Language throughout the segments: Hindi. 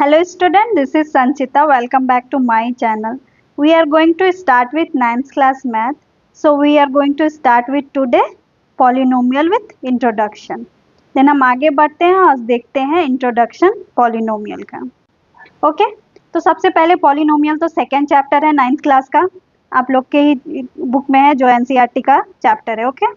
Hello student, this is Sanchita. Welcome back to my channel. We are going to start with 9th class math. So we are going to start with today polynomial with introduction. Then हम आगे बढ़ते हैं और देखते हैं introduction polynomial का. ओके तो सबसे पहले पॉलिनोमियल तो सेकेंड चैप्टर है 9th क्लास का. आप लोग के ही बुक में है जो एनसीईआरटी का चैप्टर है. ओके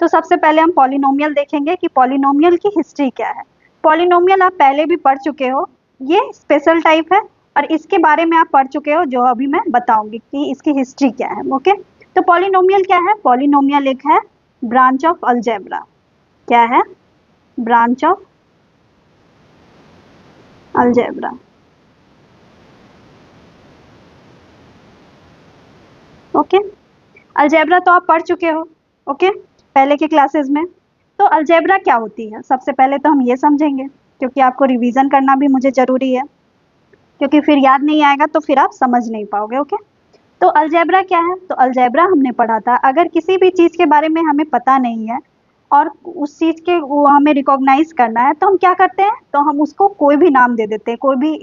तो सबसे पहले हम पॉलिनोमियल देखेंगे कि पॉलिनोमियल की हिस्ट्री क्या है. पॉलिनोमियल आप पहले भी पढ़ चुके हो, ये स्पेशल टाइप है और इसके बारे में आप पढ़ चुके हो जो अभी मैं बताऊंगी कि इसकी हिस्ट्री क्या है. ओके तो पॉलिनोमियल क्या है? पॉलिनोमियल एक है ब्रांच ऑफ अलजेब्रा. क्या है? Branch of algebra. Okay algebra तो आप पढ़ चुके हो ओके पहले के क्लासेस में. तो अलजेब्रा क्या होती है सबसे पहले तो हम ये समझेंगे, क्योंकि आपको रिवीजन करना भी मुझे जरूरी है, क्योंकि फिर याद नहीं आएगा तो फिर आप समझ नहीं पाओगे. ओके तो अलजेब्रा क्या है? तो अलजेब्रा हमने पढ़ा था, अगर किसी भी चीज़ के बारे में हमें पता नहीं है और उस चीज़ के वो हमें रिकॉग्नाइज करना है तो हम क्या करते हैं, तो हम उसको कोई भी नाम दे देते हैं. कोई भी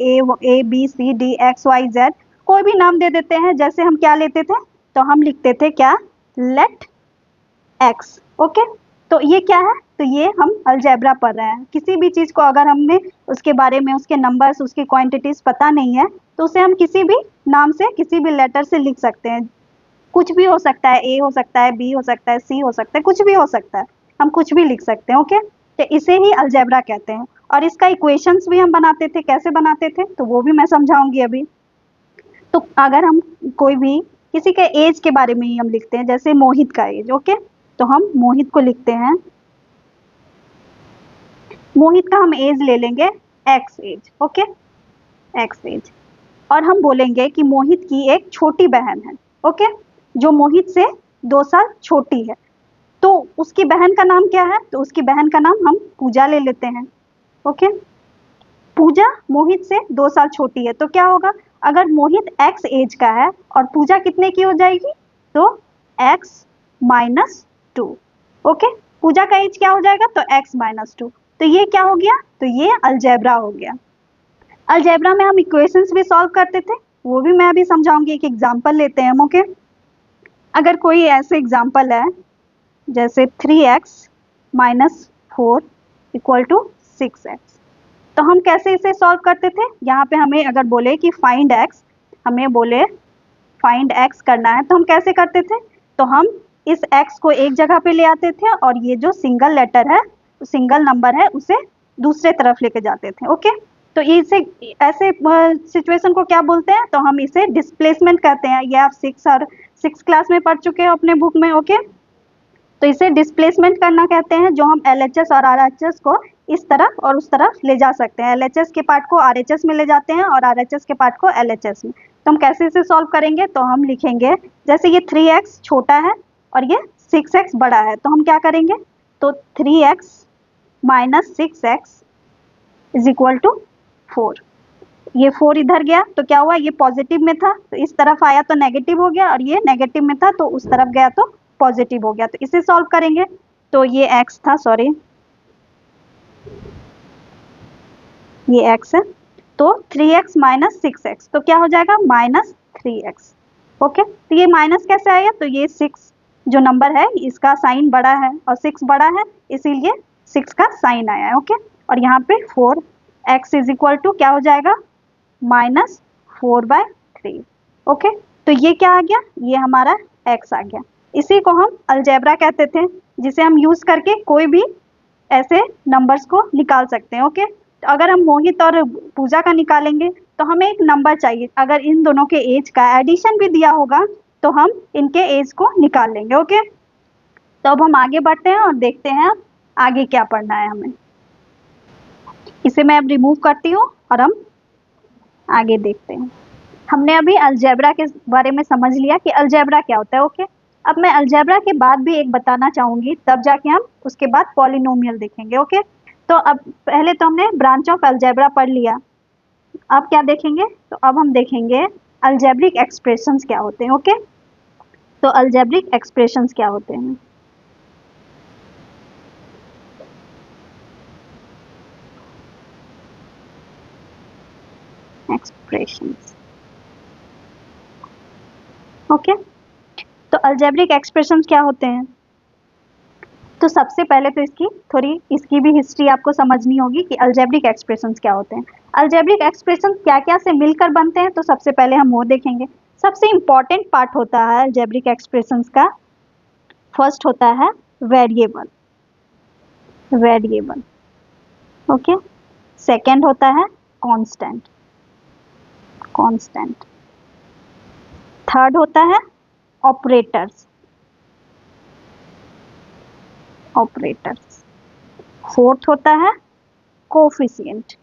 A B C D X Y Z कोई भी नाम दे देते हैं. जैसे हम क्या लेते थे, तो हम लिखते थे क्या, लेट एक्स. ओके तो ये क्या है, तो ये हम अलजेब्रा पढ़ रहे हैं. किसी भी चीज़ को अगर हमें उसके बारे में उसके नंबर्स उसकी क्वांटिटीज पता नहीं है तो उसे हम किसी भी नाम से किसी भी लेटर से लिख सकते हैं. कुछ भी हो सकता है, ए हो सकता है, बी हो सकता है, सी हो सकता है, कुछ भी हो सकता है, हम कुछ भी लिख सकते हैं. ओके तो इसे ही अलजेब्रा कहते हैं. और इसका इक्वेशंस भी हम बनाते थे. कैसे बनाते थे तो वो भी मैं समझाऊंगी अभी. तो अगर हम कोई भी किसी के एज के बारे में ही हम लिखते हैं, जैसे मोहित का एज. ओके तो हम मोहित को लिखते हैं, मोहित का हम एज ले लेंगे X as. Okay X as. और हम बोलेंगे कि मोहित की एक छोटी बहन है. ओके जो मोहित से 2 साल छोटी है. तो उसकी बहन का नाम क्या है, तो उसकी बहन का नाम हम पूजा ले लेते हैं. ओके पूजा मोहित से 2 साल छोटी है तो क्या होगा, अगर मोहित एक्स एज का है और पूजा कितने की हो जाएगी, तो एक्स माइनस टू. ओके पूजा का एज क्या हो जाएगा, तो एक्स माइनस टू. तो ये क्या हो गया, तो ये अलजेब्रा हो गया. अलजेब्रा में हम इक्वेशंस भी सॉल्व करते थे, वो भी मैं अभी समझाऊंगी. एक एग्जांपल लेते हैं हम. ओके अगर कोई ऐसे एग्जांपल है जैसे 3x minus 4 equal to 6x, तो हम कैसे इसे सॉल्व करते थे. यहाँ पे हमें अगर बोले कि फाइंड x, हमें बोले फाइंड x करना है तो हम कैसे करते थे, तो हम इस x को एक जगह पे ले आते थे और ये जो सिंगल लेटर है, सिंगल नंबर है, उसे दूसरे तरफ लेके जाते थे. ओके तो इसे ऐसे सिचुएशन को क्या बोलते हैं, तो हम इसे डिस्प्लेसमेंट कहते हैं. ये आप 6 क्लास में पढ़ चुके हो अपने बुक में. ओके तो इसे डिस्प्लेसमेंट करना कहते हैं, जो हम LHS और RHS को इस तरफ और उस तरफ ले जा सकते हैं. LHS के पार्ट को RHS में ले जाते हैं और RHS के पार्ट को LHS में. तो हम कैसे इसे सॉल्व करेंगे, तो हम लिखेंगे जैसे ये 3x छोटा है और ये 6x बड़ा है, तो हम क्या करेंगे, तो 3x minus 6x is equal to 4. ये 4 इधर गया तो क्या हुआ, ये पॉजिटिव में था तो इस तरफ आया तो नेगेटिव हो गया, और ये नेगेटिव में था तो उस तरफ गया तो पॉजिटिव हो गया. तो इसे सॉल्व करेंगे, तो ये x था, सॉरी ये x है, तो 3x माइनस 6x तो क्या हो जाएगा, माइनस 3x. ओके तो ये माइनस कैसे आया, तो ये 6 जो नंबर है इसका साइन बड़ा है और 6 बड़ा है, इसीलिए 6 का साइन आया है. ओके और यहाँ पे 4x इज इक्वल टू क्या हो जाएगा, माइनस 4/3. ओके तो ये क्या आ गया, ये हमारा x आ गया. इसी को हम अलजेब्रा कहते थे, जिसे हम यूज करके कोई भी ऐसे नंबर्स को निकाल सकते हैं. ओके तो अगर हम मोहित और पूजा का निकालेंगे तो हमें एक नंबर चाहिए. अगर इन दोनों के एज का एडिशन भी दिया होगा तो हम इनके एज को निकाल लेंगे. ओके तो अब हम आगे बढ़ते हैं और देखते हैं अब आगे क्या पढ़ना है हमें. इसे मैं अब रिमूव करती हूँ और हम आगे देखते हैं. हमने अभी अलजेब्रा के बारे में समझ लिया कि अलजेब्रा क्या होता है. ओके अब मैं अलजेब्रा के बाद भी एक बताना चाहूँगी, तब जाके हम उसके बाद पॉलिनोमियल देखेंगे. ओके तो अब पहले तो हमने ब्रांच ऑफ अलजेब्रा पढ़ लिया, अब क्या देखेंगे, तो अब हम देखेंगे अलजेब्रिक एक्सप्रेशंस क्या होते हैं. ओके तो अलजेब्रिक एक्सप्रेशंस क्या होते हैं. एक्सप्रेशंस। ओके, तो अलजेब्रिक एक्सप्रेशंस क्या होते हैं? तो सबसे पहले तो इसकी भी हिस्ट्री आपको समझनी होगी कि अलजेब्रिक एक्सप्रेशंस क्या होते हैं। अलजेब्रिक एक्सप्रेशंस क्या क्या से मिलकर बनते हैं, तो सबसे पहले हम वो देखेंगे। सबसे इंपॉर्टेंट पार्ट होता है अलजेब्रिक एक्सप्रेशंस का, फर्स्ट होता है वेरिएबल, वेरिएबल। ओके, सेकंड होता है कांस्टेंट, कांस्टेंट। थर्ड होता है ऑपरेटर्स, ऑपरेटर्स। फोर्थ होता है कोफिशिएंट,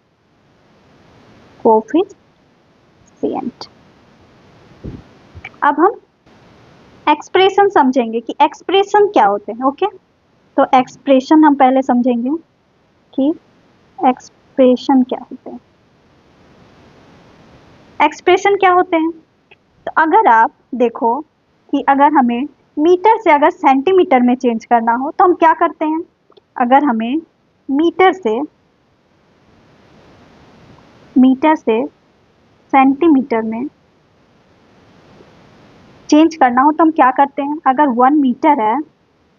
कोफिशिएंट। अब हम एक्सप्रेशन समझेंगे कि एक्सप्रेशन क्या होते हैं। ओके, तो एक्सप्रेशन हम पहले समझेंगे कि एक्सप्रेशन क्या होते हैं। एक्सप्रेशन क्या होते हैं, तो अगर आप देखो कि अगर हमें मीटर से अगर सेंटीमीटर में चेंज करना हो तो हम क्या करते हैं। अगर हमें मीटर से सेंटीमीटर में चेंज करना हो तो हम क्या करते हैं। अगर 1 मीटर है,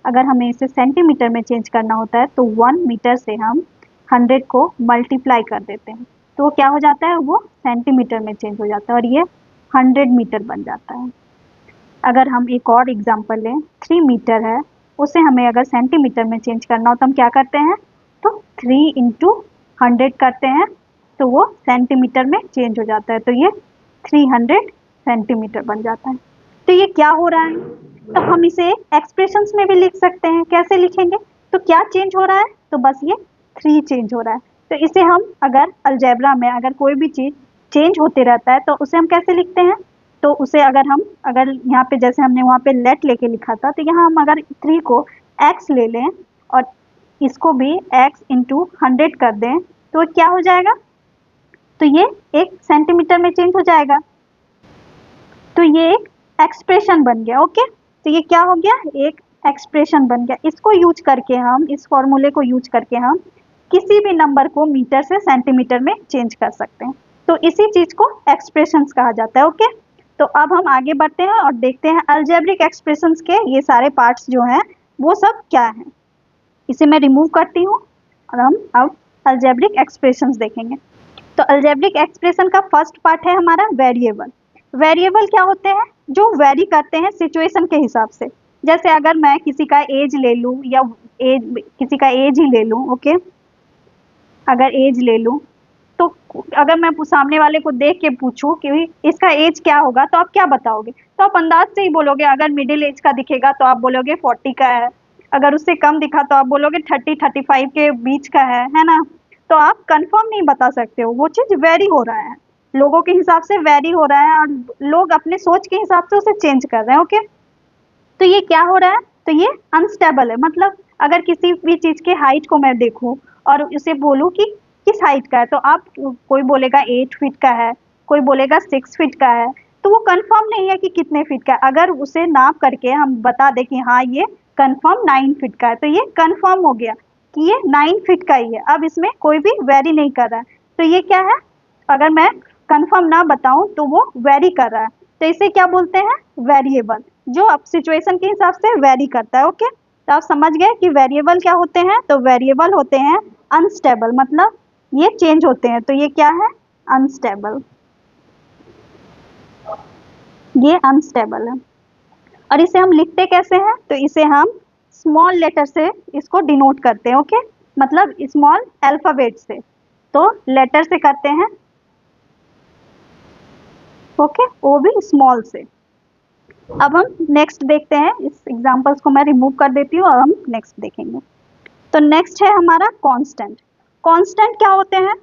अगर हमें इसे सेंटीमीटर में चेंज करना होता है तो 1 मीटर से हम 100 को मल्टीप्लाई कर देते हैं, तो क्या हो जाता है, वो सेंटीमीटर में चेंज हो जाता है और ये 100 मीटर बन जाता है। अगर हम एक और एग्जांपल लें, 3 मीटर है, उसे हमें अगर सेंटीमीटर में चेंज करना हो तो हम क्या करते हैं, तो 3 इंटू 100 करते हैं, तो वो सेंटीमीटर में चेंज हो जाता है, तो ये 300 सेंटीमीटर बन जाता है। तो ये क्या हो रहा है, तो हम इसे एक्सप्रेशंस में भी लिख सकते हैं। कैसे लिखेंगे, तो क्या चेंज हो रहा है, तो बस ये 3 चेंज हो रहा है। तो इसे हम अगर अलजेब्रा में अगर कोई भी चीज़ चेंज होते रहता है तो उसे हम कैसे लिखते हैं, तो उसे अगर यहाँ पे जैसे हमने वहाँ पे लेट लेके लिखा था, तो यहाँ हम अगर 3 को x ले लें और इसको भी x इंटू 100 कर दें, तो क्या हो जाएगा, तो ये एक सेंटीमीटर में चेंज हो जाएगा, तो ये एक एक्सप्रेशन बन गया। ओके, तो ये क्या हो गया, एक एक्सप्रेशन बन गया। इसको यूज करके हम, इस फॉर्मूले को यूज करके हम किसी भी नंबर को मीटर से सेंटीमीटर में चेंज कर सकते हैं, तो इसी चीज को एक्सप्रेशंस कहा जाता है। ओके, तो अब हम आगे बढ़ते हैं और देखते हैं अलजेब्रिक एक्सप्रेशंस के ये सारे पार्ट्स जो हैं वो सब क्या हैं। इसे मैं रिमूव करती हूँ और हम अब अलजेब्रिक एक्सप्रेशंस देखेंगे। तो अलजेब्रिक एक्सप्रेशन का फर्स्ट पार्ट है हमारा वेरिएबल। वेरिएबल क्या होते हैं, जो वेरी करते हैं सिचुएशन के हिसाब से। जैसे अगर मैं किसी का एज ले लूँ या किसी का एज ही ले लूँ, ओके, अगर एज ले लूँ, तो अगर मैं सामने वाले को देख के पूछूं कि इसका एज क्या होगा, तो आप क्या बताओगे, तो आप अंदाज से ही बोलोगे। अगर मिडिल एज का दिखेगा तो आप बोलोगे 40 का है, अगर उससे कम दिखा तो आप बोलोगे 30-35 के बीच का है ना। तो आप कंफर्म नहीं बता सकते हो, वो चीज वेरी हो रहा है, लोगों के हिसाब से वेरी हो रहा है और लोग अपने सोच के हिसाब से उसे चेंज कर रहे हैं। ओके, तो ये क्या हो रहा है, तो ये अनस्टेबल है। मतलब अगर किसी भी चीज के हाइट को मैं देखूं और उसे बोलूं कि किस हाइट का है, तो आप, कोई बोलेगा 8 फीट का है, कोई बोलेगा 6 फीट का है, तो वो कंफर्म नहीं है कि कितने फीट का है। अगर उसे नाप करके हम बता दें कि हाँ ये कंफर्म 9 फीट का है, तो ये कंफर्म हो गया कि ये 9 फीट का ही है। अब इसमें कोई भी वेरी नहीं कर रहा है, तो ये क्या है, अगर मैं कंफर्म ना बताऊं तो वो वेरी कर रहा है, तो इसे क्या बोलते हैं, वेरिएबल, जो अब सिचुएशन के हिसाब से वेरी करता है। ओके, तो आप समझ गए कि वेरिएबल क्या होते हैं, तो वेरिएबल होते हैं अनस्टेबल, मतलब ये चेंज होते हैं, तो ये क्या है, अनस्टेबल, ये अनस्टेबल है। और इसे हम लिखते कैसे हैं, तो इसे हम स्मॉल लेटर से इसको डिनोट करते हैं। ओके, मतलब स्मॉल अल्फाबेट से, तो लेटर से करते हैं, ओके, वो भी स्मॉल से। अब हम नेक्स्ट देखते हैं, इस एग्जांपल्स को मैं रिमूव कर देती हूँ और हम नेक्स्ट देखेंगे। तो नेक्स्ट है हमारा कांस्टेंट। कांस्टेंट क्या होते हैं,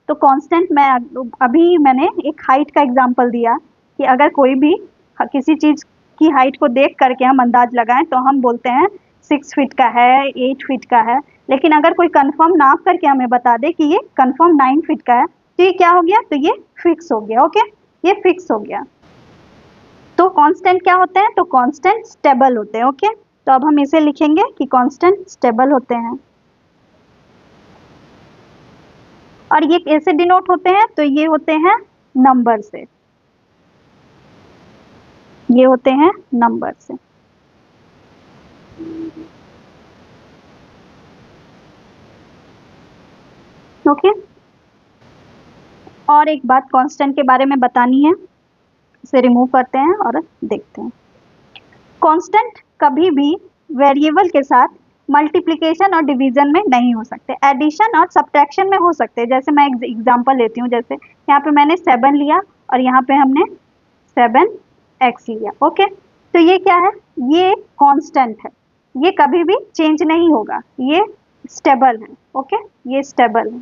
तो कांस्टेंट मैंने एक हाइट का एग्जांपल दिया कि अगर कोई भी किसी चीज की हाइट को देख करके हम अंदाज लगाएं तो हम बोलते हैं 6 फीट का है, 8 फीट का है। लेकिन अगर कोई कंफर्म नाप करके हमें बता दे कि ये कंफर्म 9 फीट का है, तो ये क्या हो गया, तो ये फिक्स हो गया। ओके, ये फिक्स हो गया। तो कांस्टेंट क्या होते हैं, तो कांस्टेंट स्टेबल होते हैं। ओके, तो अब हम इसे लिखेंगे कि कांस्टेंट स्टेबल होते हैं। और ये कैसे डिनोट होते हैं, तो ये होते हैं नंबर से, ये होते हैं नंबर से। ओके, और एक बात कांस्टेंट के बारे में बतानी है, इसे रिमूव करते हैं और देखते हैं। कांस्टेंट कभी भी वेरिएबल के साथ मल्टीप्लिकेशन और डिवीजन में नहीं हो सकते, एडिशन और सब्ट्रैक्शन में हो सकते हैं। जैसे मैं एग्जांपल लेती हूँ, जैसे यहाँ पे मैंने 7 लिया और यहाँ पे हमने 7x लिया। ओके, तो ये क्या है, ये कांस्टेंट है, ये कभी भी चेंज नहीं होगा, ये स्टेबल है। ओके, ये स्टेबल है।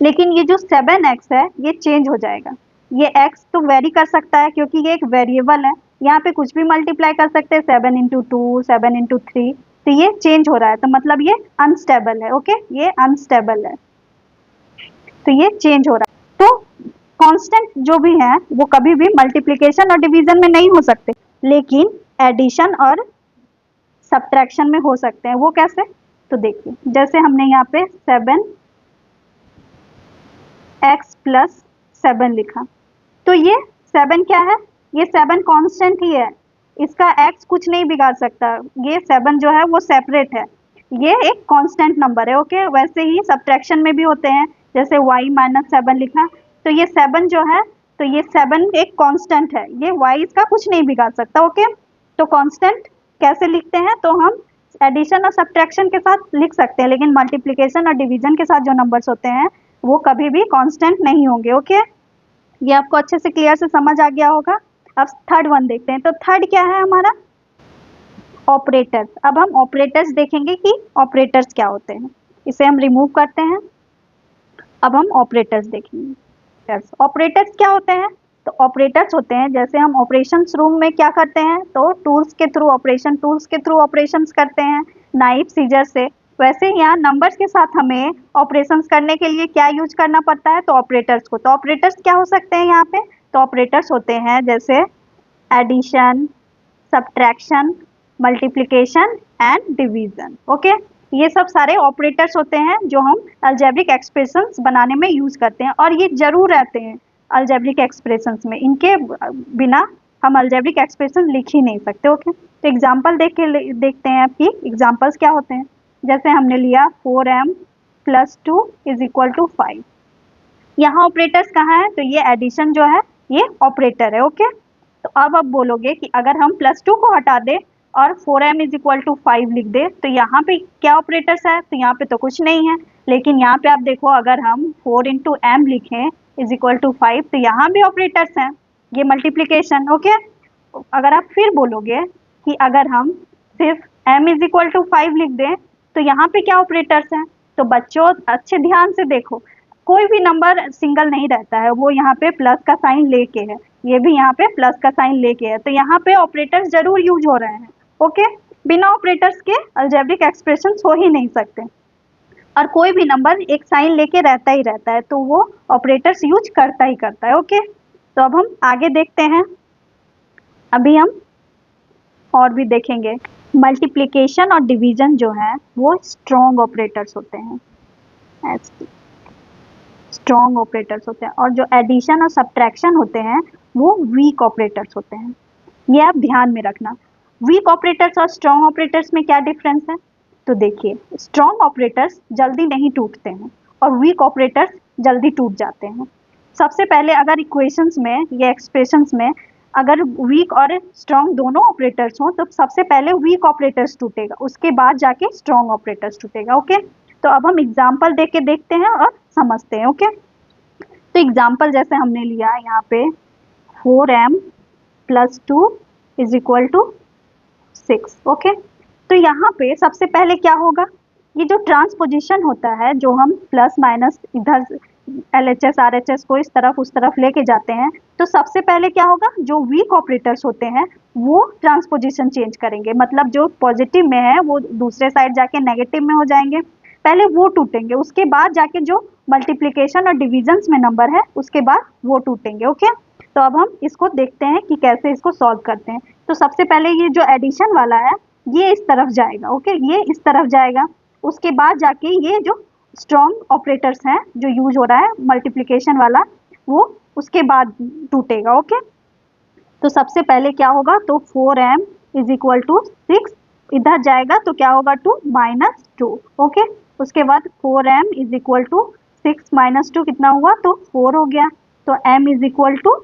लेकिन ये जो 7x है ये चेंज हो जाएगा। ये x तो वेरी कर सकता है क्योंकि ये एक वेरिएबल है, यहाँ पे कुछ भी मल्टीप्लाई कर सकते हैं, 7 इंटू 2, 7 इंटू 3, तो ये चेंज हो रहा है, तो मतलब ये अनस्टेबल है। ओके, ये अनस्टेबल है, तो ये चेंज हो रहा है। तो कांस्टेंट जो भी है वो कभी भी मल्टीप्लिकेशन और डिवीजन में नहीं हो सकते, लेकिन एडिशन और सब्ट्रैक्शन में हो सकते हैं। वो कैसे, तो देखिए, जैसे हमने यहाँ पे 7x प्लस 7 लिखा, तो ये 7 क्या है, ये 7 कांस्टेंट ही है, इसका x कुछ नहीं बिगाड़ सकता, ये 7 जो है वो सेपरेट है, ये एक कांस्टेंट नंबर है। ओके, वैसे ही सब्ट्रैक्शन में भी होते हैं, जैसे y माइनस 7 लिखा, तो ये 7 जो है, तो ये 7 एक कांस्टेंट है, ये y इसका कुछ नहीं बिगाड़ सकता। ओके, तो कांस्टेंट कैसे लिखते हैं, तो हम एडिशन और सब्ट्रैक्शन के साथ लिख सकते हैं, लेकिन मल्टीप्लिकेशन और डिवीजन के साथ जो नंबर्स होते हैं वो कभी भी कांस्टेंट नहीं होंगे। ओके, ये आपको अच्छे से क्लियर से समझ आ गया होगा। अब थर्ड वन देखते हैं, तो थर्ड क्या है हमारा, ऑपरेटर्स। अब हम ऑपरेटर्स देखेंगे कि ऑपरेटर्स क्या होते हैं, इसे हम रिमूव करते हैं। अब हम ऑपरेटर्स देखेंगे। ऑपरेटर्स क्या होते हैं, तो ऑपरेटर्स होते हैं, जैसे हम ऑपरेशंस रूम में क्या करते हैं, तो टूल्स के थ्रू ऑपरेशंस करते हैं, नाइफ सीजर से, वैसे यहाँ नंबर्स के साथ हमें ऑपरेशंस करने के लिए क्या यूज करना पड़ता है, तो ऑपरेटर्स को। तो ऑपरेटर्स क्या हो सकते हैं यहाँ पे, तो ऑपरेटर्स होते हैं जैसे addition, subtraction, multiplication and division. Okay, ये सब सारे ऑपरेटर्स होते हैं जो हम अलजेब्रिक एक्सप्रेशंस बनाने में यूज करते हैं, और ये जरूर रहते हैं अलजेब्रिक एक्सप्रेशंस में, इनके बिना हम अलजेब्रिक एक्सप्रेशन लिख ही नहीं सकते। ओके, तो एग्जांपल देखते हैं आपकी एग्जांपल्स क्या होते हैं। जैसे हमने लिया 4m plus 2 is equal to 5, यहाँ ऑपरेटर्स कहाँ है, तो ये एडिशन जो है ये ऑपरेटर है। ओके, तो अब आप बोलोगे कि अगर हम +2 को हटा दें और 4m इज इक्वल टू 5 लिख दे, तो यहाँ पे क्या ऑपरेटर्स है, तो यहाँ पे तो कुछ नहीं है, लेकिन यहाँ पे आप देखो, अगर हम 4 इंटू एम लिखें इज इक्वल टू 5, तो यहाँ भी ऑपरेटर्स हैं, ये मल्टीप्लीकेशन। ओके, अगर आप फिर बोलोगे कि अगर हम सिर्फ m इज इक्वल टू 5 लिख दें, तो यहाँ पे क्या ऑपरेटर्स हैं, तो बच्चों अच्छे ध्यान से देखो, कोई भी नंबर सिंगल नहीं रहता है, वो यहाँ पे प्लस का साइन लेके है, ये भी यहाँ पे प्लस का साइन लेके है, तो यहाँ पे ऑपरेटर्स जरूर यूज हो रहे हैं। ओके, बिना ऑपरेटर्स के अलजेब्रिक एक्सप्रेशंस हो ही नहीं सकते, और कोई भी नंबर एक साइन लेके रहता ही रहता है, तो वो ऑपरेटर्स यूज करता ही करता है। ओके, तो अब हम आगे देखते हैं, अभी हम और भी देखेंगे। मल्टीप्लिकेशन और डिवीजन जो है वो स्ट्रॉन्ग ऑपरेटर्स होते हैं, स्ट्रॉन्ग ऑपरेटर्स होते हैं, और जो एडिशन और सब्ट्रैक्शन होते हैं वो वीक ऑपरेटर्स होते हैं। ये आप ध्यान में रखना, वीक ऑपरेटर्स और स्ट्रॉन्ग ऑपरेटर्स में क्या डिफरेंस है, तो देखिए, स्ट्रॉन्ग ऑपरेटर्स जल्दी नहीं टूटते हैं और वीक ऑपरेटर्स जल्दी टूट जाते हैं। सबसे पहले अगर इक्वेशंस में या एक्सप्रेशंस में अगर वीक और स्ट्रॉन्ग दोनों ऑपरेटर्स हों, तो सबसे पहले वीक ऑपरेटर्स टूटेगा, उसके बाद जाके स्ट्रॉन्ग ऑपरेटर्स टूटेगा। ओके, तो अब हम एग्जाम्पल दे के देखते हैं और समझते हैं। ओके, तो एग्जाम्पल जैसे हमने लिया यहाँ पे 4m plus 2 is equal to 6। Okay, तो यहाँ पे सबसे पहले क्या होगा, ये जो ट्रांसपोजिशन होता है, जो हम प्लस माइनस इधर LHS RHS को इस तरफ उस तरफ लेके जाते हैं, तो सबसे पहले क्या होगा, जो वीक ऑपरेटर्स होते हैं वो ट्रांसपोजिशन चेंज करेंगे, मतलब जो पॉजिटिव में है वो दूसरे साइड जाके नेगेटिव में हो जाएंगे, पहले वो टूटेंगे, उसके बाद जाके जो मल्टीप्लिकेशन और डिविजन्स में नंबर है उसके बाद वो टूटेंगे। ओके, तो अब हम इसको देखते हैं कि कैसे इसको सॉल्व करते हैं। तो सबसे पहले ये जो एडिशन वाला है ये इस तरफ जाएगा। ओके, ये इस तरफ जाएगा, उसके बाद जाके ये जो स्ट्रॉन्ग ऑपरेटर्स हैं जो यूज हो रहा है मल्टीप्लिकेशन वाला, वो उसके बाद टूटेगा। ओके, तो सबसे पहले क्या होगा, तो 4m इज इक्वल टू 6, इधर जाएगा तो क्या होगा 2 -2। ओके, उसके बाद 4m इज इक्वल टू 6 -2 कितना हुआ, तो 4 हो गया। तो m इज इक्वल टू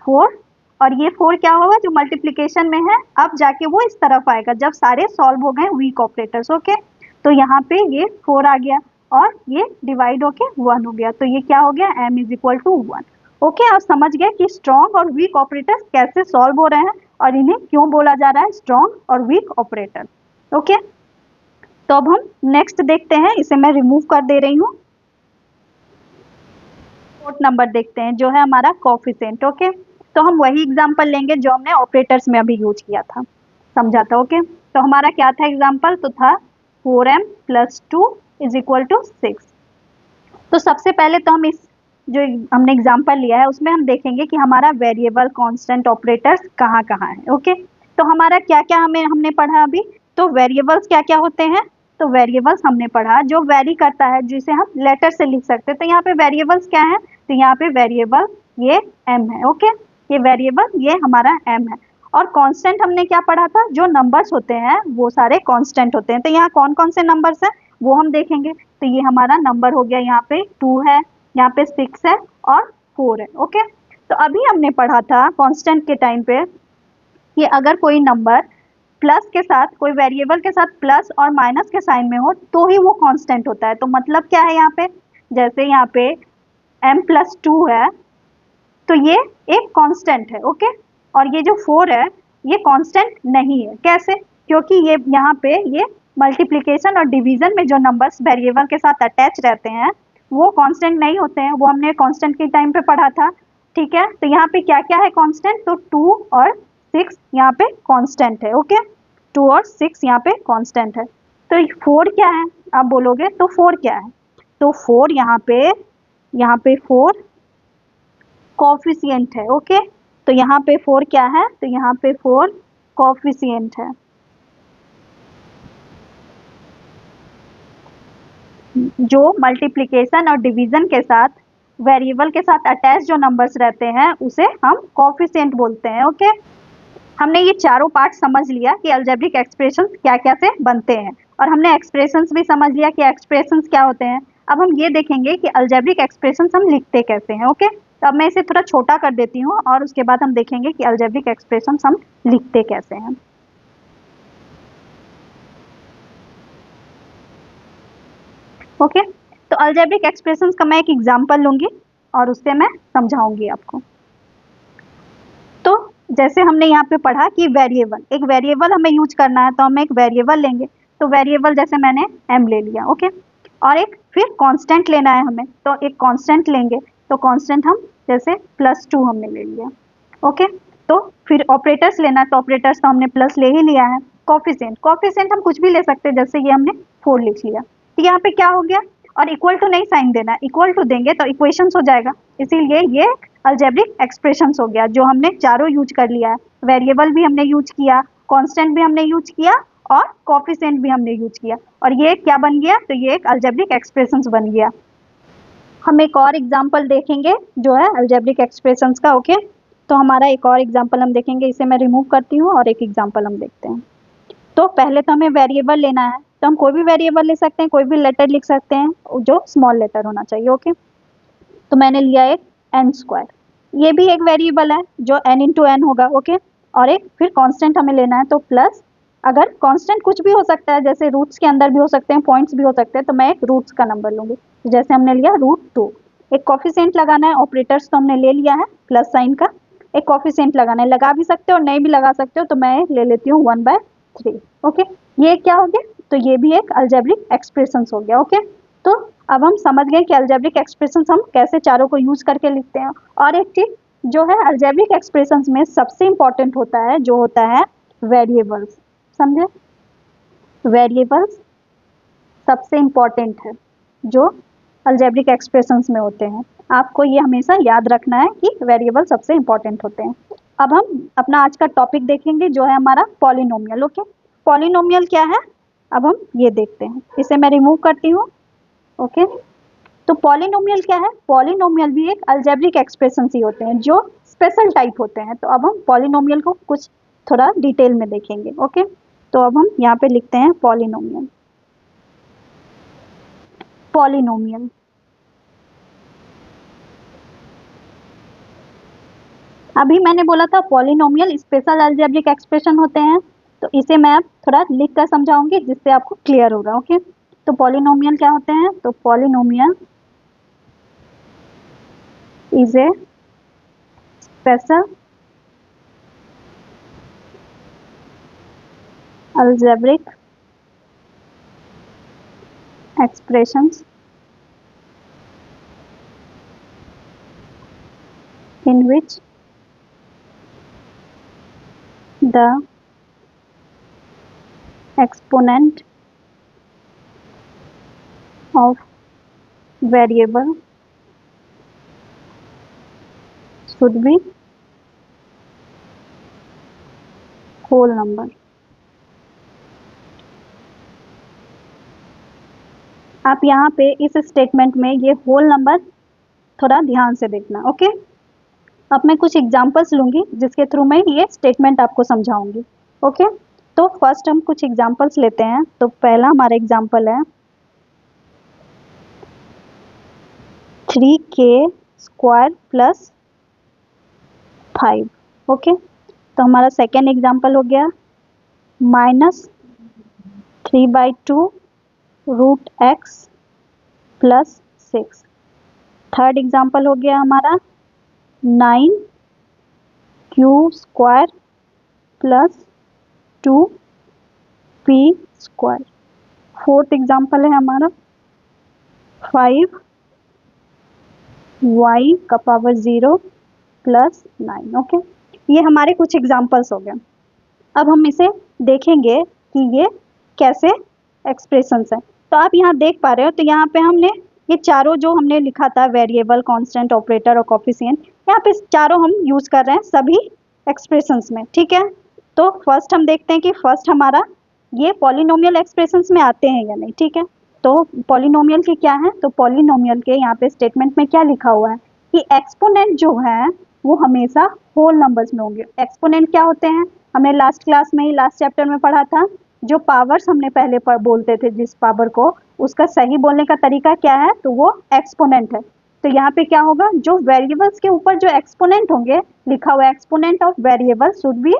4, और ये 4 क्या होगा, जो मल्टीप्लीकेशन में है अब जाके वो इस तरफ आएगा जब सारे सॉल्व हो गए वीक ऑपरेटर्स। ओके, तो यहाँ पे ये 4 आ गया और ये डिवाइड होके 1 हो गया, तो ये क्या हो गया, m is equal to 1। Okay, आप समझ गए कि स्ट्रॉन्ग और वीक ऑपरेटर्स कैसे सॉल्व हो रहे हैं और इन्हें क्यों बोला जा रहा है स्ट्रॉन्ग और वीक ऑपरेटर। ओके, तो अब हम नेक्स्ट देखते हैं, इसे मैं रिमूव कर दे रही हूँ। फोर्थ नंबर देखते हैं जो है हमारा कोफिशिएंट। ओके, तो हम वही एग्जांपल लेंगे जो हमने ऑपरेटर्स में अभी यूज किया था, समझा था। ओके, तो हमारा क्या था एग्जांपल, तो था 4m + 2 इज इक्वल टू 6। तो सबसे पहले तो हम इस जो हमने एग्जांपल लिया है उसमें हम देखेंगे कि हमारा वेरिएबल कांस्टेंट ऑपरेटर्स कहाँ कहाँ है। ओके, तो हमारा क्या क्या हमने पढ़ा अभी, तो वेरिएबल्स क्या क्या होते हैं, तो वेरिएबल्स हमने पढ़ा जो वेरी करता है, जिसे हम लेटर से लिख सकते हैं। तो यहाँ पे वेरिएबल्स क्या है, तो यहाँ पे वेरिएबल ये m है। ओके, ये वेरिएबल ये हमारा m है। और कांस्टेंट हमने क्या पढ़ा था, जो नंबर्स होते हैं वो सारे कांस्टेंट होते हैं। तो यहाँ कौन कौन से नंबर्स हैं वो हम देखेंगे। तो ये हमारा नंबर हो गया, यहाँ पे 2 है, यहाँ पे 6 है और 4 है। ओके, तो अभी हमने पढ़ा था कांस्टेंट के टाइम पे कि अगर कोई नंबर प्लस के साथ, कोई वेरिएबल के साथ प्लस और माइनस के साइन में हो तो ही वो कांस्टेंट होता है। तो मतलब क्या है यहाँ पे, जैसे यहाँ पे m + 2 है तो ये एक कांस्टेंट है। ओके, और ये जो 4 है ये कांस्टेंट नहीं है। कैसे, क्योंकि ये यहाँ पे ये मल्टीप्लिकेशन और डिवीजन में जो नंबर्स वेरिएबल के साथ अटैच रहते हैं वो कांस्टेंट नहीं होते हैं, वो हमने कांस्टेंट के टाइम पे पढ़ा था। ठीक है, तो यहाँ पे क्या क्या है कांस्टेंट, तो 2 और 6 यहाँ पे कांस्टेंट है। ओके, 2 और 6 यहाँ पे कांस्टेंट है। तो 4 क्या है आप बोलोगे, तो 4 क्या है, तो 4 यहाँ पे 4 कोफिशिएंट है। ओके, तो यहाँ पे 4 क्या है, तो यहाँ पे 4 कोफिशिएंट है। जो मल्टीप्लिकेशन और डिवीजन के साथ वेरिएबल के साथ अटैच जो नंबर्स रहते हैं उसे हम कोफिशिएंट बोलते हैं। ओके, हमने ये चारों पार्ट समझ लिया कि अलजेब्रिक एक्सप्रेशंस क्या क्या से बनते हैं, और हमने एक्सप्रेशंस भी समझ लिया कि एक्सप्रेशंस क्या होते हैं। अब हम ये देखेंगे कि अलजेब्रिक एक्सप्रेशंस हम लिखते कैसे हैं। ओके, तो अब मैं इसे थोड़ा छोटा कर देती हूँ और उसके बाद हम देखेंगे कि अलजेब्रिक एक्सप्रेशंस हम लिखते कैसे हैं। ओके, तो अलजेब्रिक एक्सप्रेशंस का मैं एक एग्जांपल लूंगी और उससे मैं समझाऊंगी आपको। तो जैसे हमने यहाँ पे पढ़ा कि वेरिएबल, एक वेरिएबल हमें यूज करना है तो हम एक वेरिएबल लेंगे। तो वेरिएबल जैसे मैंने m ले लिया। ओके, और एक फिर कांस्टेंट लेना है हमें, तो एक कांस्टेंट लेंगे। तो कांस्टेंट हम जैसे +2 हमने ले लिया। ओके, तो फिर ऑपरेटर्स लेना है, तो ऑपरेटर्स तो हमने प्लस ले ही लिया है। कोफिशिएंट हम कुछ भी ले सकते हैं, जैसे ये हमने 4 लिख लिया। तो यहाँ पे क्या हो गया, और इक्वल टू नहीं साइन देना है, इक्वल टू देंगे तो इक्वेशंस हो जाएगा, इसीलिए ये अलजेब्रिक एक्सप्रेशंस हो गया जो हमने चारों यूज कर लिया है। वेरिएबल भी हमने यूज किया, कांस्टेंट भी हमने यूज किया और कोफिशिएंट भी हमने यूज किया, और ये क्या बन गया, तो ये एक अलजेब्रिक एक्सप्रेशंस बन गया। हम एक और एग्जांपल देखेंगे जो है अलजेब्रिक एक्सप्रेशंस का। ओके, तो हमारा एक और एग्जांपल हम देखेंगे, इसे मैं रिमूव करती हूँ और एक एग्जांपल हम देखते हैं। तो पहले तो हमें वेरिएबल लेना है, तो हम कोई भी वेरिएबल ले सकते हैं, कोई भी लेटर लिख सकते हैं जो स्मॉल लेटर होना चाहिए। ओके, तो मैंने लिया एक n², ये भी एक वेरिएबल है जो n इंटू एन होगा। ओके, और एक फिर कांस्टेंट हमें लेना है, तो प्लस, अगर कांस्टेंट कुछ भी हो सकता है, जैसे रूट्स के अंदर भी हो सकते हैं, पॉइंट्स भी हो सकते हैं, तो मैं एक रूट्स का नंबर लूंगी। तो जैसे हमने लिया √2। एक कोफिशिएंट लगाना है, ऑपरेटर्स तो हमने ले लिया है प्लस साइन का, एक कोफिशिएंट लगाना है, लगा भी सकते हो और नहीं भी लगा सकते हो, तो मैं ले लेती हूँ 1/3। ओके, ये क्या हो गया, तो ये भी एक अलजेब्रिक एक्सप्रेशंस हो गया। ओके, तो अब हम समझ गए कि अलजेब्रिक एक्सप्रेशंस हम कैसे चारों को यूज करके लिखते हैं। और एक चीज जो है अलजेब्रिक एक्सप्रेशंस में सबसे इंपॉर्टेंट होता है, जो होता है वेरिएबल्स। समझे, वेरिएबल्स सबसे इंपॉर्टेंट है जो अलजेब्रिक एक्सप्रेशंस में होते हैं। आपको ये हमेशा याद रखना है कि वेरिएबल सबसे इंपॉर्टेंट होते हैं। अब हम अपना आज का टॉपिक देखेंगे जो है हमारा पॉलिनोमियल। ओके, पॉलिनोमियल क्या है अब हम ये देखते हैं, इसे मैं रिमूव करती हूँ। ओके, तो पॉलिनोमियल क्या है? पॉलिनोमियल भी एक अलजेब्रिक एक्सप्रेशन ही होते हैं जो स्पेशल टाइप होते हैं। तो अब हम पॉलिनोमियल को कुछ थोड़ा डिटेल में देखेंगे। ओके, तो अब हम यहाँ पे लिखते हैं पॉलिनोमियल। पॉलिनोमियल अभी मैंने बोला था पॉलिनोमियल स्पेशल अलजेब्रिक एक्सप्रेशन होते हैं, तो इसे मैं अब थोड़ा लिख कर समझाऊंगी जिससे आपको क्लियर होगा। ओके, तो पॉलिनोमियल क्या होते हैं? तो polynomial is a special algebraic expressions in which the exponent of variable should be whole number। आप यहाँ पे इस स्टेटमेंट में ये होल नंबर थोड़ा ध्यान से देखना। ओके, अब मैं कुछ एग्जांपल्स लूंगी जिसके थ्रू मैं ये स्टेटमेंट आपको समझाऊंगी। ओके, तो फर्स्ट हम कुछ एग्जांपल्स लेते हैं। तो पहला हमारा एग्जांपल है 3k स्क्वायर प्लस 5। ओके, तो हमारा सेकेंड एग्जांपल हो गया -3/2 root X plus 6। Third example हो गया हमारा 9q square plus 2p square. Fourth example है हमारा 5y का पावर 0 प्लस 9। ओके, ये हमारे कुछ एग्जाम्पल्स हो गए। अब हम इसे देखेंगे कि ये कैसे एक्सप्रेशंस हैं। तो आप यहाँ देख पा रहे हो, तो यहाँ पे हमने ये चारों जो हमने लिखा था वेरिएबल, कांस्टेंट, ऑपरेटर और कोफिशिएंट, यहाँ पे चारों हम यूज कर रहे हैं सभी एक्सप्रेशंस में। ठीक है, तो फर्स्ट हम देखते हैं कि फर्स्ट हमारा ये पॉलिनोमियल एक्सप्रेशंस में आते हैं या नहीं। ठीक है, तो पॉलिनोमियल के क्या है? तो पॉलिनोमियल के यहाँ पे स्टेटमेंट में क्या लिखा हुआ है कि एक्सपोनेंट जो है वो हमेशा होल नंबर्स में होंगे। एक्सपोनेंट क्या होते हैं? हमने लास्ट क्लास में ही, लास्ट चैप्टर में पढ़ा था। जो पावर्स हमने पहले बोलते थे, जिस पावर को, उसका सही बोलने का तरीका क्या है? तो वो एक्सपोनेंट है। तो यहाँ पे क्या होगा? जो वेरिएबल्स के ऊपर जो एक्सपोनेंट होंगे, लिखा हुआ exponent of variable should be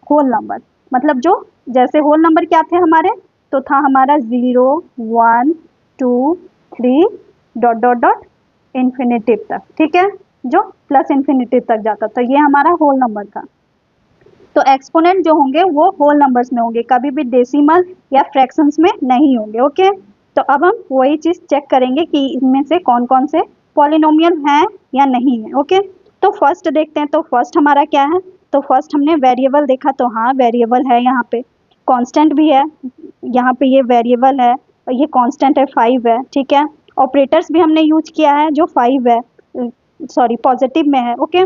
whole number. मतलब जो जैसे होल नंबर क्या थे हमारे? तो था हमारा 0, 1, 2, 3 डॉट डॉट डॉट इन्फिनिटिव तक। ठीक है, जो प्लस इन्फिनिटिव तक जाता, तो ये हमारा होल नंबर था। तो एक्सपोनेंट जो होंगे वो होल नंबर्स में होंगे, कभी भी डेसिमल या फ्रैक्शंस में नहीं होंगे। ओके, तो अब हम वही चीज चेक करेंगे कि इनमें से कौन कौन से पॉलिनोमियल हैं या नहीं है। ओके, तो फर्स्ट देखते हैं। तो फर्स्ट हमारा क्या है? तो फर्स्ट हमने वेरिएबल देखा, तो हाँ वेरिएबल है, यहाँ पे कांस्टेंट भी है, यहाँ पे ये वेरिएबल है और ये कांस्टेंट है, 5 है। ठीक है, ऑपरेटर्स भी हमने यूज किया है जो 5 है, सॉरी पॉजिटिव में है। ओके,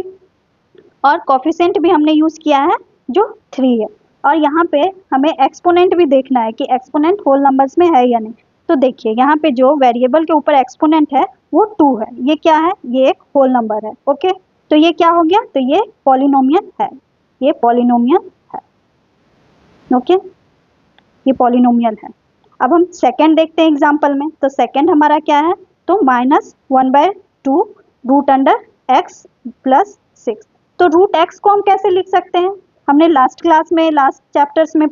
और कोफिशिएंट भी हमने यूज किया है जो 3 है। और यहाँ पे हमें एक्सपोनेंट भी देखना है कि एक्सपोनेंट होल नंबर्स में है या नहीं। तो देखिए यहाँ पे जो वेरिएबल के ऊपर एक्सपोनेंट है वो 2 है। ये क्या है? ये एक होल नंबर है। ओके, तो ये क्या हो गया? तो ये पॉलिनोमियल है, ये पॉलिनोमियल है। ओके, ये पॉलिनोमियल है। अब हम सेकंड देखते हैं एग्जाम्पल में। तो सेकंड हमारा क्या है? तो -1/2 रूट अंडर एक्स प्लस 6। तो रूट एक्स को हम कैसे लिख सकते हैं? हमने लास्ट क्लास में, लास्ट चैप्टर्स में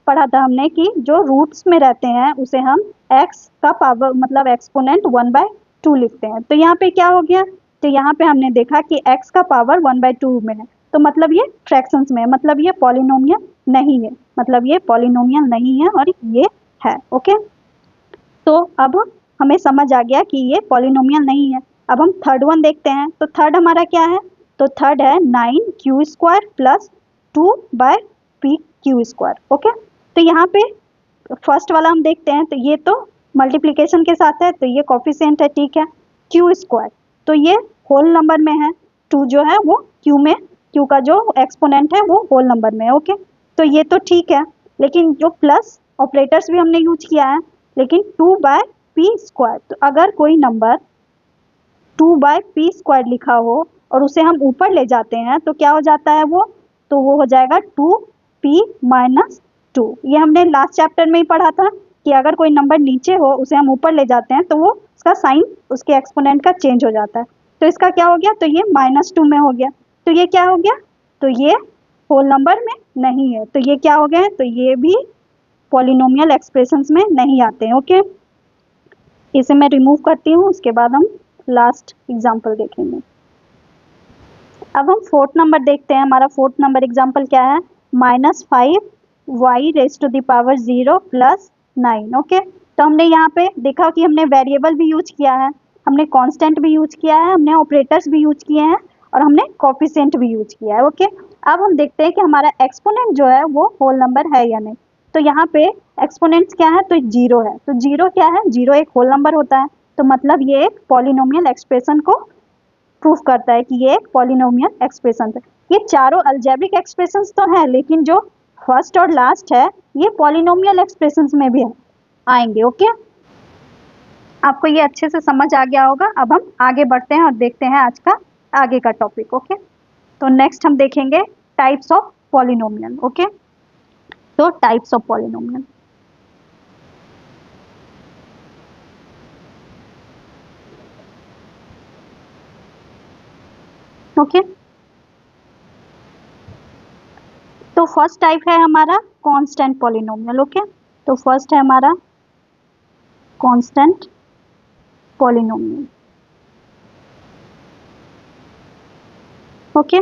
पढ़ा था हमने कि जो रूट्स में रहते हैं उसे हम एक्स का पावर मतलब एक्सपोनेंट 1/2 लिखते हैं। तो यहाँ पे क्या हो गया? तो यहाँ पे हमने देखा कि एक्स का पावर 1/2 में है, तो मतलब ये फ्रैक्शंस में है, मतलब ये पॉलिनोमियल नहीं है, मतलब ये पॉलिनोमियल नहीं है और ये है। ओके, तो अब हमें समझ आ गया कि ये पॉलिनोमियल नहीं है। अब हम थर्ड वन देखते हैं। तो थर्ड हमारा क्या है? तो थर्ड है 9q square plus 2/pq square. Okay, तो यहाँ पे फर्स्ट वाला हम देखते हैं। तो ये तो मल्टीप्लिकेशन के साथ है, तो ये कोफिशिएंट है। ठीक है, q स्क्वायर, तो ये होल नंबर में है, 2 जो है वो q में, q का जो एक्सपोनेंट है वो होल नंबर में है। ओके, तो ये तो ठीक है, लेकिन जो प्लस ऑपरेटर्स भी हमने यूज किया है, लेकिन पी स्क्वायर, तो अगर कोई नंबर 2/p² लिखा हो और उसे हम ऊपर ले जाते हैं तो क्या हो जाता है वो, तो वो हो जाएगा 2p-2। ये हमने लास्ट चैप्टर में ही पढ़ा था कि अगर कोई नंबर नीचे हो उसे हम ऊपर ले जाते हैं तो वो उसका साइन उसके एक्सपोनेंट का चेंज हो जाता है। तो इसका क्या हो गया, तो ये -2 में हो गया। तो ये क्या हो गया, तो ये होल नंबर में नहीं है, तो ये क्या हो गया, तो ये भी पॉलिनोमियल एक्सप्रेशंस में नहीं आते हैं। ओके, इसे मैं रिमूव करती हूँ, उसके बाद हम लास्ट एग्जाम्पल देखेंगे। अब हम फोर्थ नंबर देखते हैं। हमारा फोर्थ नंबर एग्जाम्पल क्या है, -5y⁻0 + 9। ओके, तो हमने यहाँ पे देखा कि हमने वेरिएबल भी यूज किया है, हमने कांस्टेंट भी यूज किया है, हमने ऑपरेटर्स भी यूज किए हैं और हमने कोफिशिएंट भी यूज किया है। ओके, अब हम देखते हैं कि हमारा एक्सपोनेंट जो है वो होल नंबर है या नहीं। तो यहाँ पे एक्सपोनेंट्स क्या है, तो 0 है। तो 0 क्या है, 0 एक होल नंबर होता है, तो मतलब ये एक पॉलिनोमियल एक्सप्रेशन को प्रूफ करता है कि ये एक पॉलिनोमियल एक्सप्रेशन है। ये चारों अलजेब्रिक एक्सप्रेशंस तो हैं, लेकिन जो फर्स्ट और लास्ट है ये पॉलिनोमियल एक्सप्रेशंस में भी आएंगे। ओके, आपको ये अच्छे से समझ आ गया होगा। अब हम आगे बढ़ते हैं और देखते हैं आज का आगे का टॉपिक। ओके, तो नेक्स्ट हम देखेंगे टाइप्स ऑफ पॉलिनोमियल। ओके, तो टाइप्स ऑफ पॉलिनोमियल, ओके, तो फर्स्ट टाइप है हमारा कांस्टेंट पॉलिनोमियल। ओके, तो फर्स्ट है हमारा कांस्टेंट पॉलिनोमियल। ओके,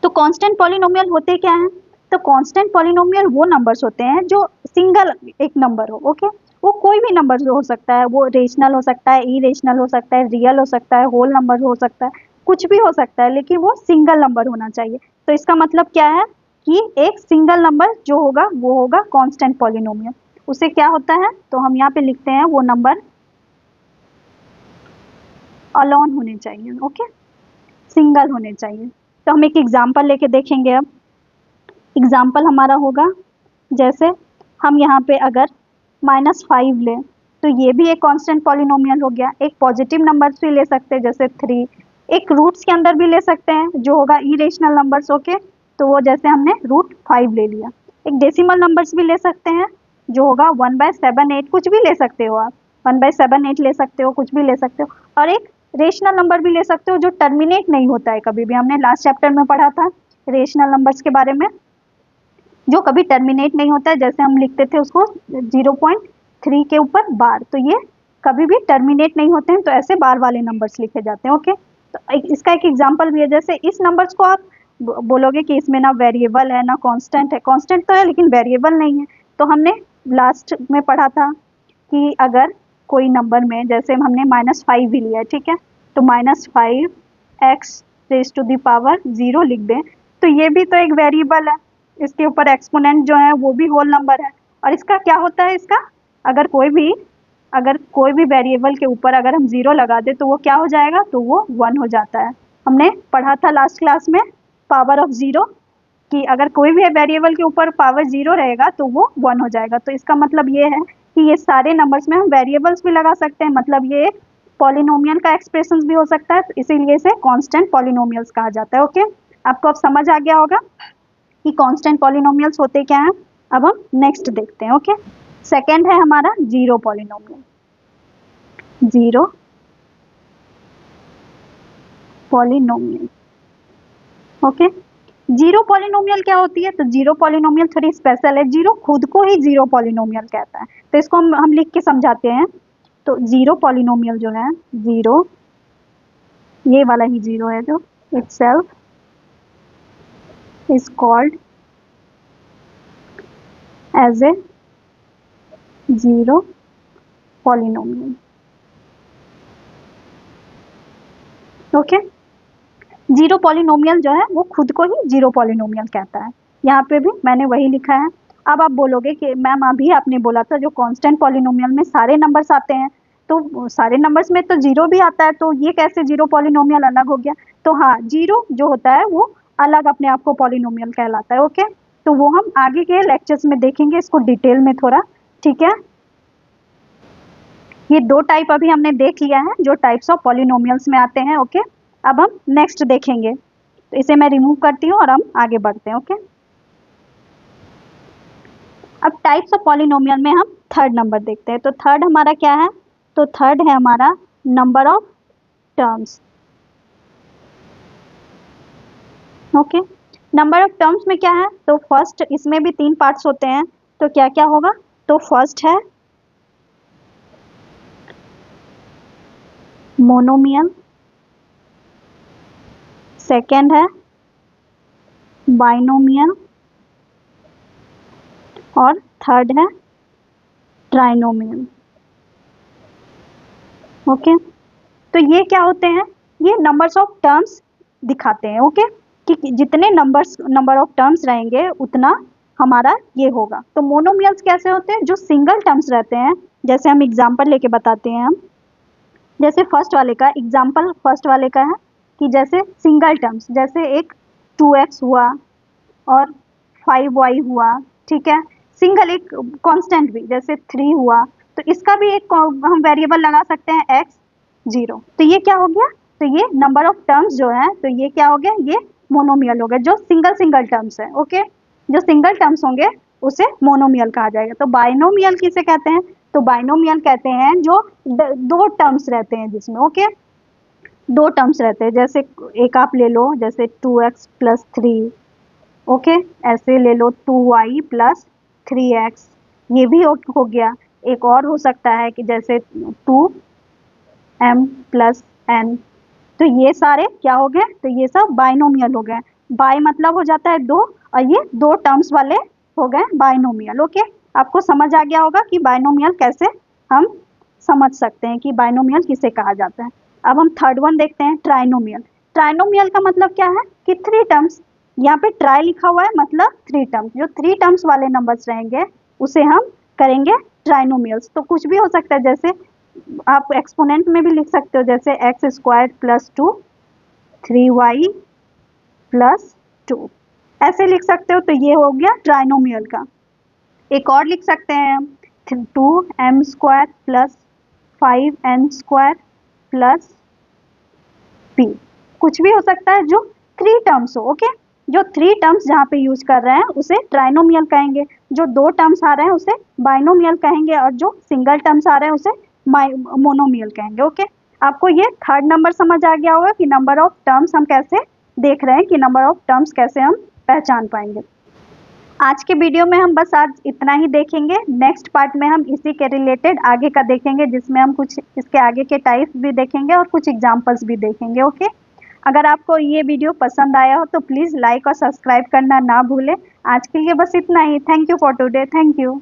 तो कांस्टेंट पॉलिनोमियल होते क्या हैं, तो कांस्टेंट पॉलिनोमियल वो नंबर्स होते हैं जो सिंगल एक नंबर हो। ओके, वो कोई भी नंबर हो सकता है, वो रेशनल हो सकता है, इरेशनल हो सकता है, रियल हो सकता है, होल नंबर हो सकता है, कुछ भी हो सकता है, लेकिन वो सिंगल नंबर होना चाहिए। तो इसका मतलब क्या है कि एक सिंगल नंबर जो होगा वो होगा कांस्टेंट पॉलिनोमियल। उसे क्या होता है, तो हम यहाँ पे लिखते हैं वो नंबर अलोन होने चाहिए। ओके, सिंगल होने चाहिए। तो हम एक एग्जाम्पल लेके देखेंगे। अब एग्जाम्पल हमारा होगा, जैसे हम यहाँ पे अगर -5 लें तो ये भी एक कांस्टेंट पॉलिनोमियल हो गया। एक पॉजिटिव नंबर्स भी ले सकते हैं जैसे 3, एक रूट्स के अंदर भी ले सकते हैं जो होगा इरेशनल नंबर्स। ओके, तो वो जैसे हमने √5 ले लिया। एक डेसिमल नंबर्स भी ले सकते हैं जो होगा 1/7/8, कुछ भी ले सकते हो आप, 1/7/8 ले सकते हो, कुछ भी ले सकते हो। और एक रेशनल नंबर भी ले सकते हो जो टर्मिनेट नहीं होता है कभी भी, हमने लास्ट चैप्टर में पढ़ा था रेशनल नंबर्स के बारे में, जो कभी टर्मिनेट नहीं होता है, जैसे हम लिखते थे उसको 0.3 के ऊपर बार, तो ये कभी भी टर्मिनेट नहीं होते हैं, तो ऐसे बार वाले नंबर्स लिखे जाते हैं। ओके, तो इसका एक एग्जांपल भी है, जैसे इस नंबर्स को आप बोलोगे कि इसमें ना वेरिएबल है ना कांस्टेंट है, कांस्टेंट तो है लेकिन वेरिएबल नहीं है। तो हमने लास्ट में पढ़ा था कि अगर कोई नंबर में, जैसे हमने -5 भी लिया है, ठीक है, तो -5x⁻0 लिख दें, तो ये भी तो एक वेरिएबल है, इसके ऊपर एक्सपोनेंट जो है वो भी होल नंबर है। और इसका क्या होता है, इसका अगर कोई भी वेरिएबल के ऊपर अगर हम 0 लगा दें तो वो क्या हो जाएगा, तो वो 1 हो जाता है। हमने पढ़ा था लास्ट क्लास में पावर ऑफ 0 कि अगर कोई भी वेरिएबल के ऊपर पावर 0 रहेगा तो वो 1 हो जाएगा। तो इसका मतलब ये है कि ये सारे नंबर्स में हम वेरिएबल्स भी लगा सकते हैं, मतलब ये पॉलिनोमियल का एक्सप्रेशन भी हो सकता है, तो इसीलिए इसे कांस्टेंट पॉलिनोमियल्स कहा जाता है। ओके, आपको अब समझ आ गया होगा कि कांस्टेंट पॉलिनोमियल्स होते क्या हैं। अब हम नेक्स्ट देखते हैं। ओके, सेकंड है हमारा zero polynomial. Zero polynomial, okay, zero polynomial क्या होती है, तो जीरो पॉलिनोमियल थोड़ी स्पेशल है, जीरो खुद को ही जीरो पॉलिनोमियल कहता है, तो इसको हम लिख के समझाते हैं। तो जीरो पॉलिनोमियल जो है, जीरो ये वाला ही जीरो है जो itself is called as a zero polynomial। Okay, zero polynomial जो है वो खुद को ही जीरो पॉलिनोमियल कहता है, यहाँ पे भी मैंने वही लिखा है। अब आप बोलोगे कि मैम अभी आपने बोला था जो कांस्टेंट पॉलिनोमियल में सारे नंबर्स आते हैं, तो सारे नंबर्स में तो जीरो भी आता है, तो ये कैसे जीरो पॉलिनोमियल अलग हो गया। तो हाँ, जीरो जो होता है वो अलग अपने आप को पॉलिनोमियल कहलाता है। ओके, तो वो हम आगे के लेक्चर्स में देखेंगे इसको डिटेल में थोड़ा, ठीक है। ये 2 टाइप अभी हमने देख लिया है जो टाइप्स ऑफ पॉलिनोमियल्स में आते हैं। ओके, अब हम नेक्स्ट देखेंगे, तो इसे मैं रिमूव करती हूँ और हम आगे बढ़ते हैं। ओके, अब टाइप्स ऑफ पॉलिनोमियल में हम थर्ड नंबर देखते हैं। तो थर्ड हमारा क्या है? तो थर्ड है हमारा number of terms. Okay, number of terms में क्या है? तो फर्स्ट, इसमें भी 3 पार्ट्स होते हैं, तो क्या क्या होगा? तो फर्स्ट है मोनोमियल, सेकेंड है बाइनोमियल और थर्ड है ट्राइनोमियल। ओके, तो ये क्या होते हैं? ये नंबर्स ऑफ टर्म्स दिखाते हैं। ओके, कि जितने नंबर ऑफ टर्म्स रहेंगे उतना हमारा ये होगा। तो मोनोमियल्स कैसे होते हैं? जो सिंगल टर्म्स रहते हैं, जैसे हम एग्जांपल लेके बताते हैं। हम जैसे फर्स्ट वाले का एग्जांपल, फर्स्ट वाले का है कि जैसे सिंगल टर्म्स, जैसे एक 2x हुआ और 5y हुआ, ठीक है। सिंगल एक कांस्टेंट भी जैसे 3 हुआ, तो इसका भी एक हम वेरिएबल लगा सकते हैं x 0। तो ये क्या हो गया? तो ये नंबर ऑफ टर्म्स जो है, तो ये क्या हो गया? ये मोनोमियल हो गया, जो सिंगल टर्म्स है। ओके, जो सिंगल टर्म्स होंगे उसे मोनोमियल कहा जाएगा। तो बाइनोमियल किसे कहते हैं? तो बाइनोमियल कहते हैं जो 2 टर्म्स रहते हैं जिसमें। ओके, 2 टर्म्स रहते हैं, जैसे एक आप ले लो जैसे 2x + 3। ओके, ऐसे ले लो 2y + 3x, ये भी हो गया। एक और हो सकता है कि जैसे 2m + n। तो ये सारे क्या हो गए? तो ये सब बाइनोमियल हो गए। बाय मतलब हो जाता है 2, और ये 2 टर्म्स वाले हो गए बाइनोमियल। ओके, आपको समझ आ गया होगा कि बाइनोमियल कैसे हम समझ सकते हैं कि बाइनोमियल किसे कहा जाता है। अब हम थर्ड वन देखते हैं, ट्राइनोमियल। ट्राइनोमियल का मतलब क्या है? कि 3 टर्म्स, यहाँ पे ट्राई लिखा हुआ है मतलब 3 टर्म्स, जो 3 टर्म्स वाले नंबर्स रहेंगे उसे हम करेंगे ट्राइनोमियल्स। तो कुछ भी हो सकता है, जैसे आप एक्सपोनेंट में भी लिख सकते हो, जैसे x² + 2 3y + 2, ऐसे लिख सकते हो। तो ये हो गया ट्राइनोमियल का। एक और लिख सकते हैं हम 2m² + 5n² + p, कुछ भी हो सकता है जो 3 टर्म्स हो। ओके, जो 3 टर्म्स जहाँ पे यूज कर रहे हैं उसे ट्राइनोमियल कहेंगे, जो 2 टर्म्स आ रहे हैं उसे बाइनोमियल कहेंगे, और जो सिंगल टर्म्स आ रहे हैं उसे मोनोमियल कहेंगे। ओके, आपको ये थर्ड नंबर समझ आ गया होगा कि नंबर ऑफ टर्म्स हम कैसे देख रहे हैं, कि नंबर ऑफ टर्म्स कैसे हम पहचान पाएंगे। आज के वीडियो में हम बस आज इतना ही देखेंगे। नेक्स्ट पार्ट में हम इसी के रिलेटेड आगे का देखेंगे, जिसमें हम कुछ इसके आगे के टाइप्स भी देखेंगे और कुछ एग्जांपल्स भी देखेंगे। ओके, अगर आपको ये वीडियो पसंद आया हो तो प्लीज़ लाइक और सब्सक्राइब करना ना भूलें। आज के लिए बस इतना ही। Thank you for today. Thank you.